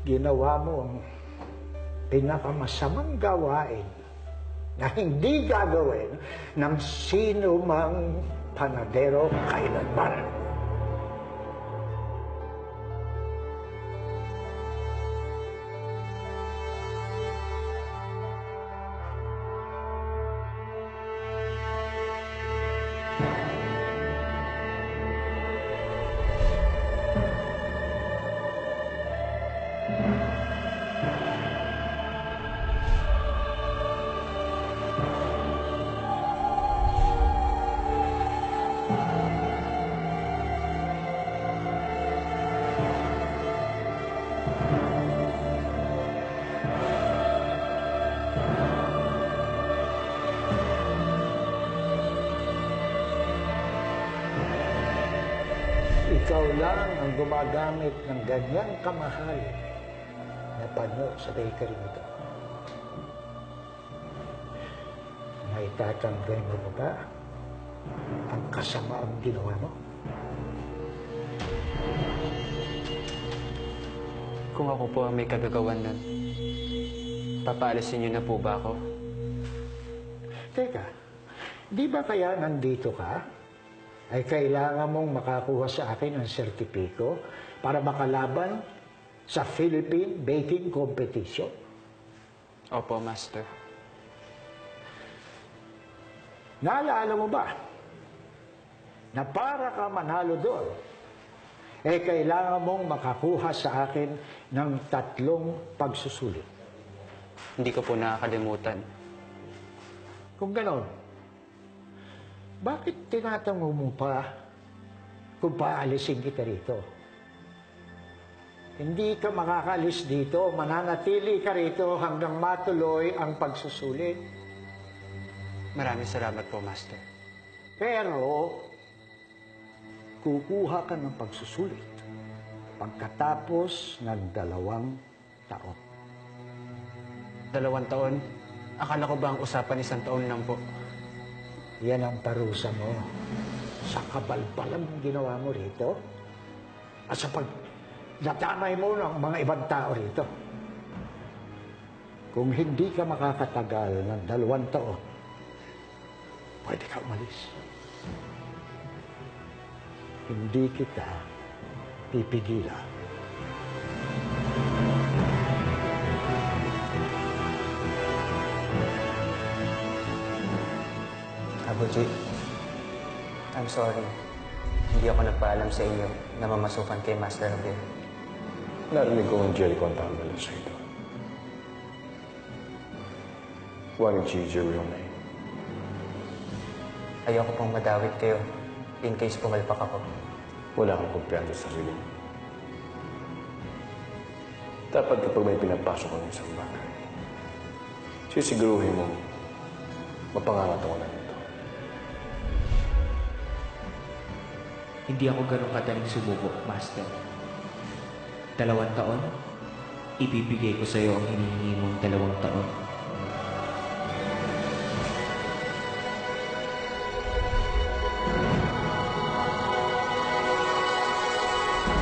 Ginawa mo ang pinakamasamang gawain na hindi gagawin ng sino mang panadero kailanman. Ikaw lang ang gumagamit ng ganyang kamahal na panyo sa bakery nito. May tatanggay mo ba ang kasamaang ginawa mo? Kung ako po ang may kagagawan nun, papaalisin niyo na po ba ako? Teka, di ba kaya nandito ka? Ay kailangan mong makakuha sa akin ng sertipiko para makalaban sa Philippine Baking Competition? Opo, Master. Naalala mo ba na para ka manalo doon, kailangan mong makakuha sa akin ng 3 pagsusulit? Hindi ko po nakakalimutan. Kung ganon, bakit tinatanong mo pa kung paalisin kita rito? Hindi ka makakalis dito, mananatili ka rito hanggang matuloy ang pagsusulit. Maraming salamat po, Master. Pero, kukuha ka ng pagsusulit pagkatapos ng 2 taon. 2 taon? Akala ko ba ang usapan 1 taon lang po? Yan ang parusa mo sa kabalbalang ginawa mo rito at sa pagdatamay mo ng mga ibang tao rito. Kung hindi ka makakatagal ng 2 taon, pwede ka umalis. Hindi kita pipigilan. Abuji, I'm sorry. Hindi ako nagpaalam sa inyo na mamasukan kay Master Abel. Narinig ko ang Jericho ang tama lang sa ito. Why did you use your real name? Ayoko pong madawit kayo in case pumalpak ako. Wala kang kumpiyansa sa sarili mo. Dapat kapag may pinapasok ang isang bagay, sisiguruhin mo mapangangatawan nito. Hindi ako ganun kadaling sumubok, Master. 2 taon, ibibigay ko sa iyo ang hinihingi mong 2 taon.